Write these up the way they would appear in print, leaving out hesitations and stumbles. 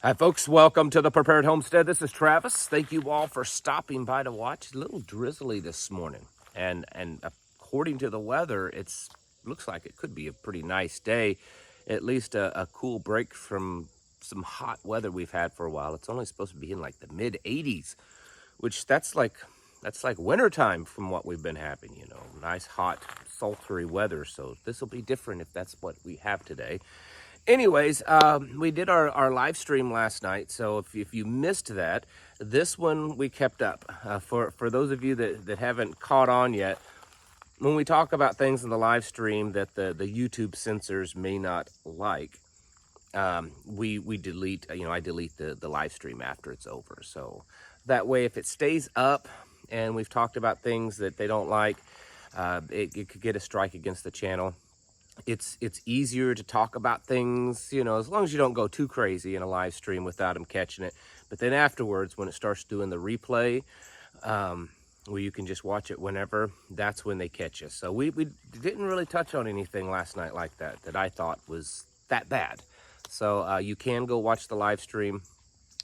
Hi folks, welcome to the Prepared Homestead. This is Travis. Thank you all for stopping by to watch. It's a little drizzly this morning, and according to the weather, looks like it could be a pretty nice day, at least a cool break from some hot weather we've had for a while. It's only supposed to be in like the mid 80s, which that's like wintertime from what we've been having, nice hot sultry weather. So this will be different if that's what we have today. Anyways, we did our live stream last night, so if you missed that, this one we kept up. For those of you that haven't caught on yet, when we talk about things in the live stream that the YouTube censors may not like, we delete, I delete the live stream after it's over. So that way, if it stays up and we've talked about things that they don't like, it could get a strike against the channel. It's easier to talk about things, as long as you don't go too crazy in a live stream without them catching it. But then afterwards, when it starts doing the replay, where you can just watch it whenever, that's when they catch you. So we didn't really touch on anything last night like that I thought was that bad. So you can go watch the live stream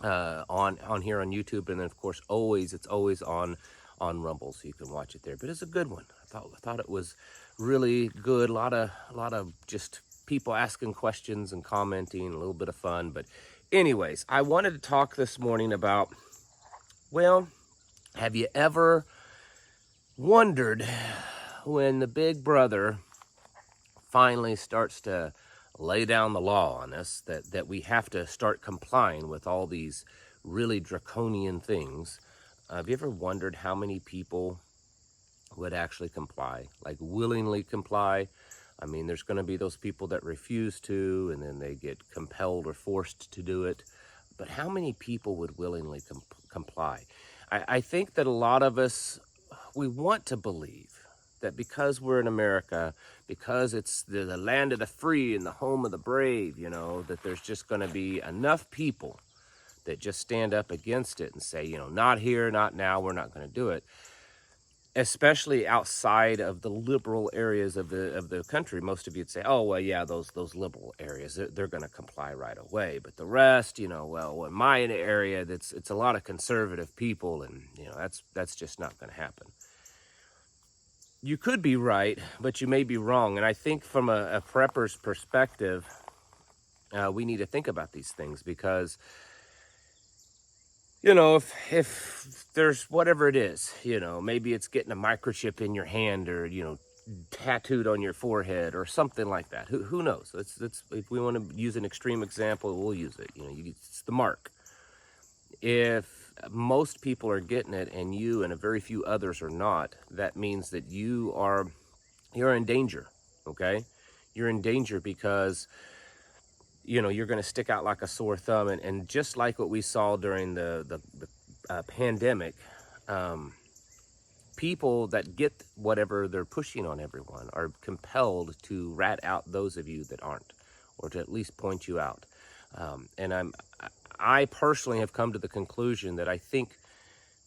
on here on YouTube, and then of course it's always on Rumble, so you can watch it there. But it's a good one. I thought it was really good. A lot of just people asking questions and commenting, a little bit of fun. But anyways, I wanted to talk this morning about, well, have you ever wondered when the big brother finally starts to lay down the law on us that we have to start complying with all these really draconian things? Have you ever wondered how many people would actually comply, like willingly comply? I mean, there's going to be those people that refuse to, and then they get compelled or forced to do it. But how many people would willingly comply? I think that a lot of us, we want to believe that because we're in America, because it's the land of the free and the home of the brave, that there's just going to be enough people that just stand up against it and say, not here, not now, we're not going to do it. Especially outside of the liberal areas of the country. Most of you'd say, oh, well, yeah, those liberal areas, they're going to comply right away. But the rest, well, in my area, it's a lot of conservative people, and, that's just not going to happen. You could be right, but you may be wrong. And I think from a prepper's perspective, we need to think about these things because, if there's whatever it is, maybe it's getting a microchip in your hand or, tattooed on your forehead or something like that. Who knows? Let's if we want to use an extreme example, we'll use it. It's the mark. If most people are getting it and you and a very few others are not, that means that you're in danger, okay? You're in danger because you're going to stick out like a sore thumb. And just like what we saw during the pandemic, people that get whatever they're pushing on everyone are compelled to rat out those of you that aren't, or to at least point you out. And I personally have come to the conclusion that I think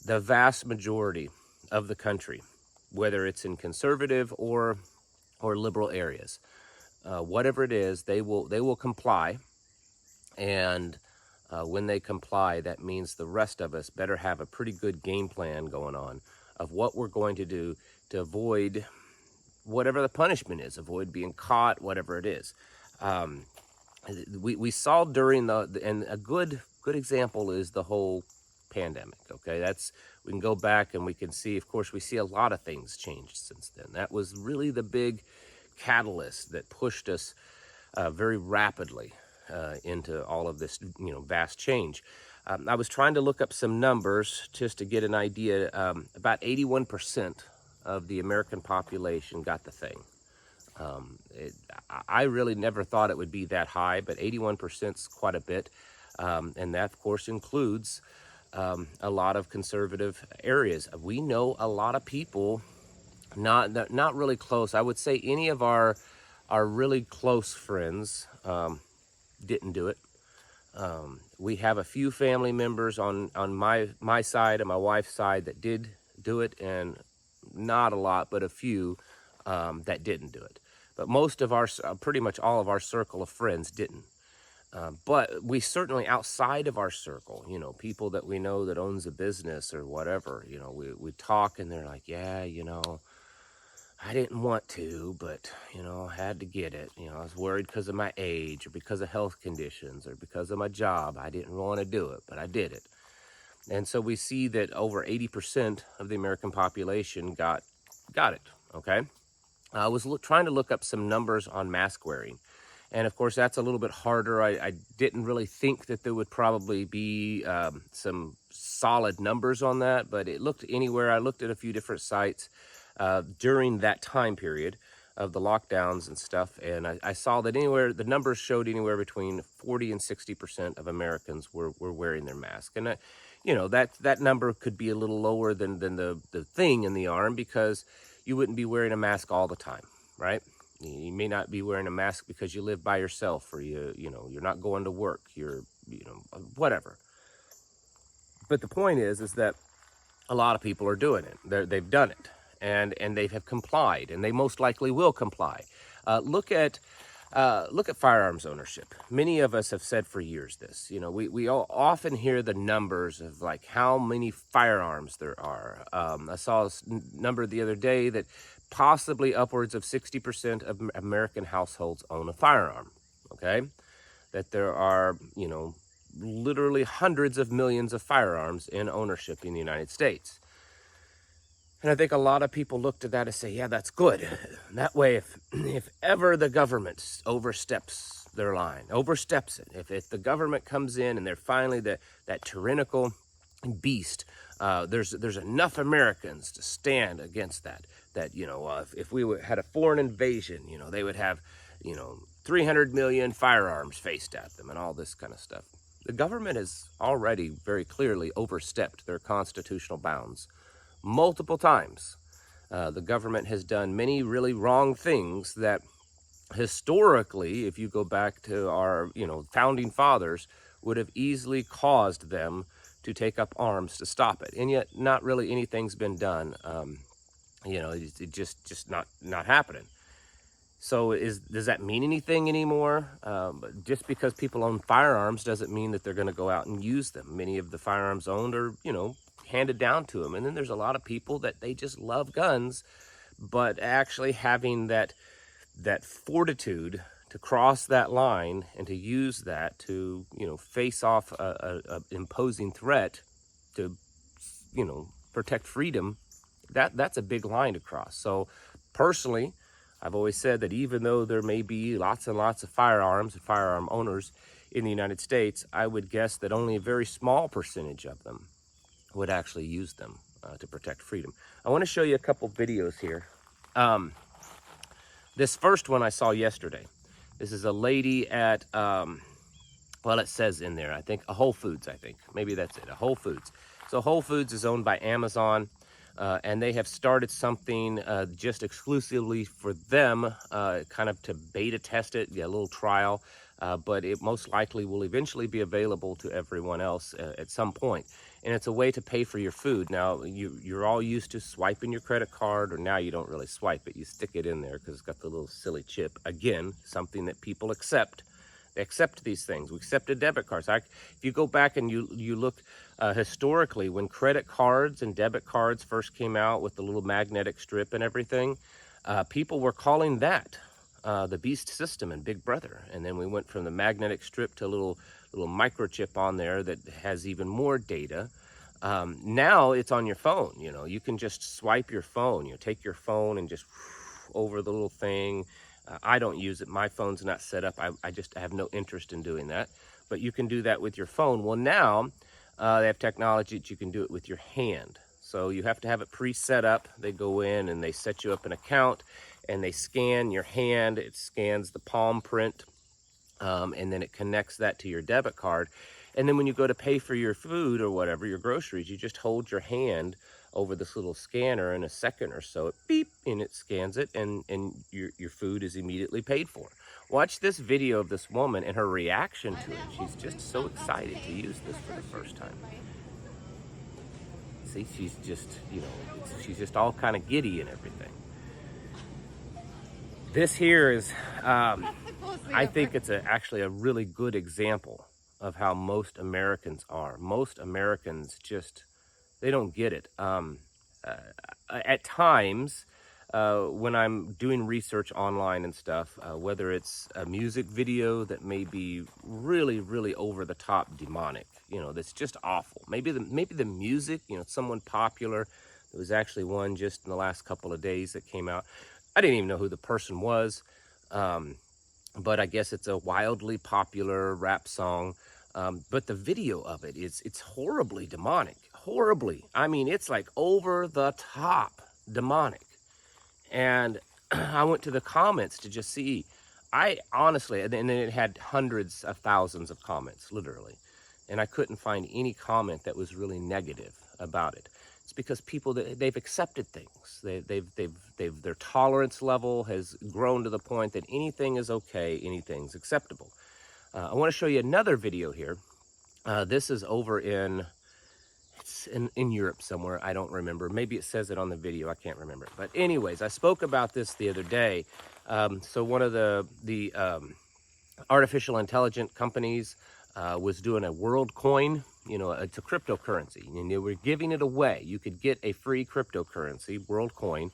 the vast majority of the country, whether it's in conservative or liberal areas, whatever it is, they will comply. And when they comply, that means the rest of us better have a pretty good game plan going on of what we're going to do to avoid whatever the punishment is, avoid being caught, whatever it is. We saw during and a good example is the whole pandemic. Okay, we can go back and we can see, of course, we see a lot of things changed since then. That was really the big catalyst that pushed us very rapidly into all of this, vast change. I was trying to look up some numbers just to get an idea. About 81% of the American population got the thing. I really never thought it would be that high, but 81% is quite a bit. And that, of course, includes a lot of conservative areas. We know a lot of people, not really close. I would say any of our really close friends didn't do it. We have a few family members on my side and my wife's side that did do it, and not a lot, but a few that didn't do it. But most of pretty much all of our circle of friends didn't. But we certainly, outside of our circle, you know, people that we know that owns a business or whatever, you know, we talk and they're like, yeah, you know, I didn't want to, but, you know, I had to get it. You know, I was worried because of my age or because of health conditions or because of my job. I didn't want to do it, but I did it. And so we see that over 80% of the American population got it, okay? I was trying to look up some numbers on mask wearing. And of course, that's a little bit harder. I didn't really think that there would probably be some solid numbers on that, but it looked anywhere. I looked at a few different sites during that time period of the lockdowns and stuff, and I saw that the numbers showed anywhere between 40 and 60% of Americans were wearing their mask. And you know, that number could be a little lower than the thing in the arm, because you wouldn't be wearing a mask all the time, right? You may not be wearing a mask because you live by yourself, or you know, you're not going to work, you're, you know, whatever. But the point is that a lot of people are doing it. They've done it, and they have complied, and they most likely will comply. Look at firearms ownership. Many of us have said for years this. You know, we all often hear the numbers of like how many firearms there are. I saw a number the other day that possibly upwards of 60% of American households own a firearm. Okay, that there are, you know, literally hundreds of millions of firearms in ownership in the United States. And I think a lot of people look to that and say, yeah, that's good. That way, if ever the government oversteps their line, oversteps it, if the government comes in and they're finally that tyrannical beast, there's enough Americans to stand against that, you know, if we had a foreign invasion, you know, they would have, you know, 300 million firearms faced at them and all this kind of stuff. The government has already very clearly overstepped their constitutional bounds multiple times. The government has done many really wrong things that historically, if you go back to our, you know, founding fathers, would have easily caused them to take up arms to stop it. And yet not really anything's been done. You know, it just not happening. So does that mean anything anymore? Just because people own firearms doesn't mean that they're going to go out and use them. Many of the firearms owned are, you know, handed down to them. And then there's a lot of people that they just love guns, but actually having that fortitude to cross that line and to use that to, you know, face off a imposing threat to, you know, protect freedom, that's a big line to cross. So personally, I've always said that even though there may be lots and lots of firearms and firearm owners in the United States, I would guess that only a very small percentage of them would actually use them to protect freedom. I want to show you a couple videos here. This first one I saw yesterday. This is a lady at, well, it says in there, I think, a Whole Foods, I think. Maybe that's it, a Whole Foods. So Whole Foods is owned by Amazon. And they have started something just exclusively for them, kind of to beta test it, a little trial, but it most likely will eventually be available to everyone else at some point. And it's a way to pay for your food. Now, you're all used to swiping your credit card, or now you don't really swipe it. You stick it in there because it's got the little silly chip. Again, something that people accept. They accept these things. We accepted debit cards. If you go back and you look historically, when credit cards and debit cards first came out with the little magnetic strip and everything, people were calling that the beast system and Big Brother. And then we went from the magnetic strip to a little microchip on there that has even more data. Now it's on your phone. You know, you can just swipe your phone. You know, take your phone and just over the little thing. I don't use it. My phone's not set up. I just have no interest in doing that. But you can do that with your phone. Well, now they have technology that you can do it with your hand. So you have to have it pre-set up. They go in and they set you up an account, and they scan your hand. It scans the palm print, and then it connects that to your debit card. And then when you go to pay for your food or whatever, your groceries, you just hold your hand over this little scanner. In a second or so, it beep, and it scans it, and your food is immediately paid for. Watch this video of this woman and her reaction to it. She's just so excited to use this for the first time. See, she's just, you know, she's just all kind of giddy and everything. This here is, I think it's actually a really good example of how most Americans are. Most Americans just, they don't get it. At times, when I'm doing research online and stuff, whether it's a music video that may be really, really over the top demonic, that's just awful. Maybe the music, someone popular. There was actually one just in the last couple of days that came out. I didn't even know who the person was, but I guess it's a wildly popular rap song. But the video of it it's horribly demonic, horribly. I mean, it's like over the top demonic. And I went to the comments to just see. I honestly, and then it had hundreds of thousands of comments, literally. And I couldn't find any comment that was really negative about it. It's because people, they've accepted things. Their tolerance level has grown to the point that anything is okay, anything's acceptable. I want to show you another video here. This is over it's in Europe somewhere. I don't remember. Maybe it says it on the video. I can't remember. But anyways, I spoke about this the other day. So one of the artificial intelligence companies was doing a world coin. It's a cryptocurrency, and they were giving it away. You could get a free cryptocurrency, world coin.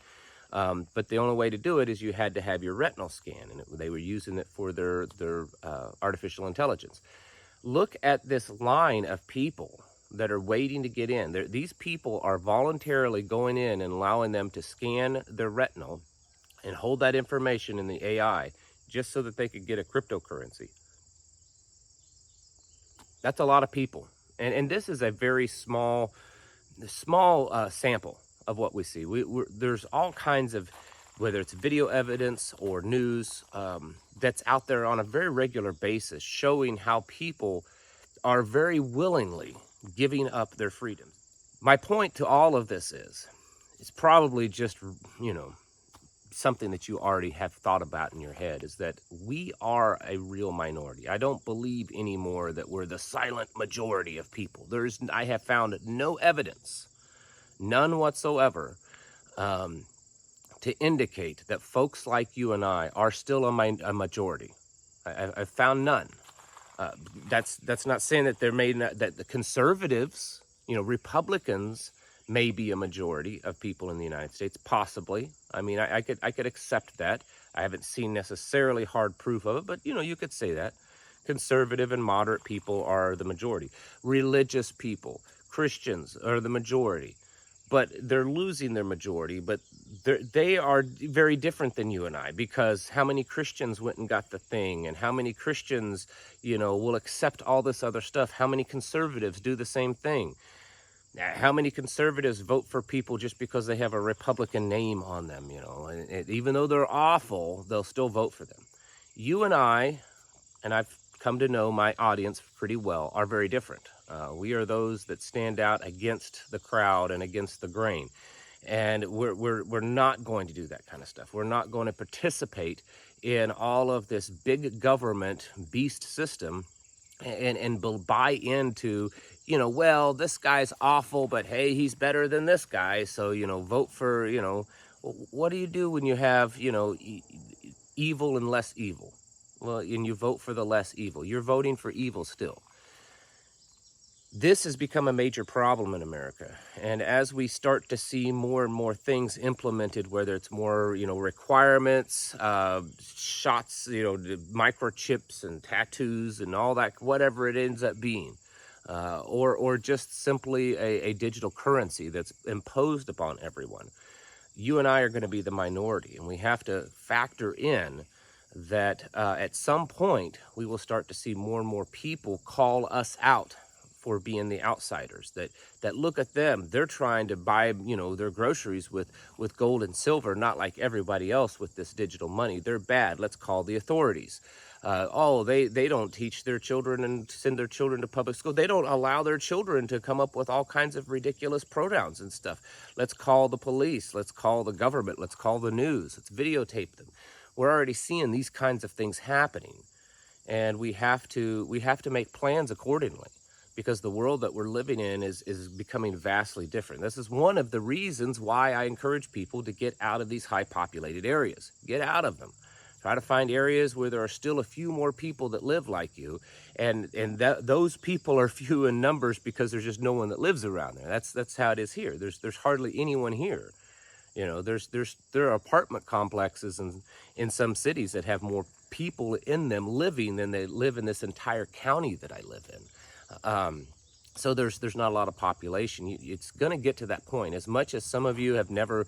But the only way to do it is you had to have your retinal scan, and they were using it for their artificial intelligence. Look at this line of people that are waiting to get in. These people are voluntarily going in and allowing them to scan their retinal and hold that information in the AI just so that they could get a cryptocurrency. That's a lot of people. And this is a very small sample of what we see. There's all kinds of, whether it's video evidence or news, that's out there on a very regular basis, showing how people are very willingly giving up their freedoms. My point to all of this is, it's probably just, something that you already have thought about in your head, is that we are a real minority. I don't believe anymore that we're the silent majority of people. I have found no evidence, none whatsoever, to indicate that folks like you and I are still a majority. I've found none. That's not saying that that the conservatives, Republicans, may be a majority of people in the United States, possibly. I mean, I could accept that. I haven't seen necessarily hard proof of it, but you could say that. Conservative and moderate people are the majority. Religious people, Christians, are the majority. But they're losing their majority, but they are very different than you and I, because how many Christians went and got the thing, and how many Christians, will accept all this other stuff? How many conservatives do the same thing? How many conservatives vote for people just because they have a Republican name on them, and even though they're awful, they'll still vote for them. You and I, and I've come to know my audience pretty well, are very different. We are those that stand out against the crowd and against the grain. And we're not going to do that kind of stuff. We're not going to participate in all of this big government beast system and buy into, well, this guy's awful, but hey, he's better than this guy. So, vote for, what do you do when you have, evil and less evil? Well, and you vote for the less evil. You're voting for evil still. This has become a major problem in America. And as we start to see more and more things implemented, whether it's more, requirements, shots, microchips and tattoos and all that, whatever it ends up being, or just simply a digital currency that's imposed upon everyone, you and I are going to be the minority. And we have to factor in that at some point we will start to see more and more people call us out for being the outsiders, that look at them. They're trying to buy, their groceries with gold and silver, not like everybody else with this digital money. They're bad. Let's call the authorities. They don't teach their children and send their children to public school. They don't allow their children to come up with all kinds of ridiculous pronouns and stuff. Let's call the police. Let's call the government. Let's call the news. Let's videotape them. We're already seeing these kinds of things happening, and we have to make plans accordingly, because the world that we're living in is becoming vastly different. This is one of the reasons why I encourage people to get out of these high populated areas. Get out of them. Try to find areas where there are still a few more people that live like you, and those people are few in numbers because there's just no one that lives around there. That's how it is here. There's hardly anyone here. You know, there are apartment complexes in some cities that have more people in them living than they live in this entire county that I live in. So there's not a lot of population. It's going to get to that point. As much as some of you have never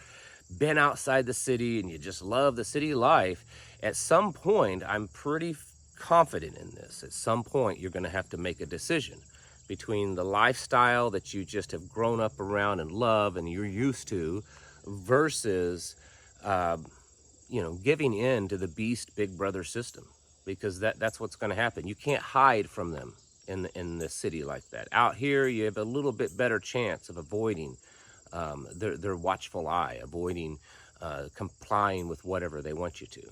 been outside the city and you just love the city life, at some point, I'm pretty confident in this. At some point, you're going to have to make a decision between the lifestyle that you just have grown up around and love and you're used to versus, you know, giving in to the beast big brother system, because that's what's going to happen. You can't hide from them in the city like that. Out here, you have a little bit better chance of avoiding their watchful eye, avoiding complying with whatever they want you to.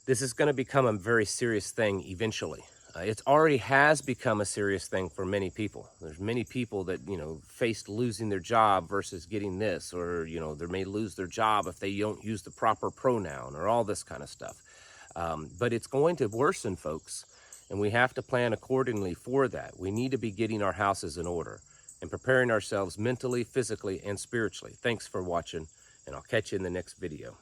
This is going to become a very serious thing eventually. It already has become a serious thing for many people. There's many people that, you know, faced losing their job versus getting this, or, you know, they may lose their job if they don't use the proper pronoun, or all this kind of stuff. But it's going to worsen, folks, and we have to plan accordingly for that. We need to be getting our houses in order and preparing ourselves mentally, physically, and spiritually. Thanks for watching, and I'll catch you in the next video.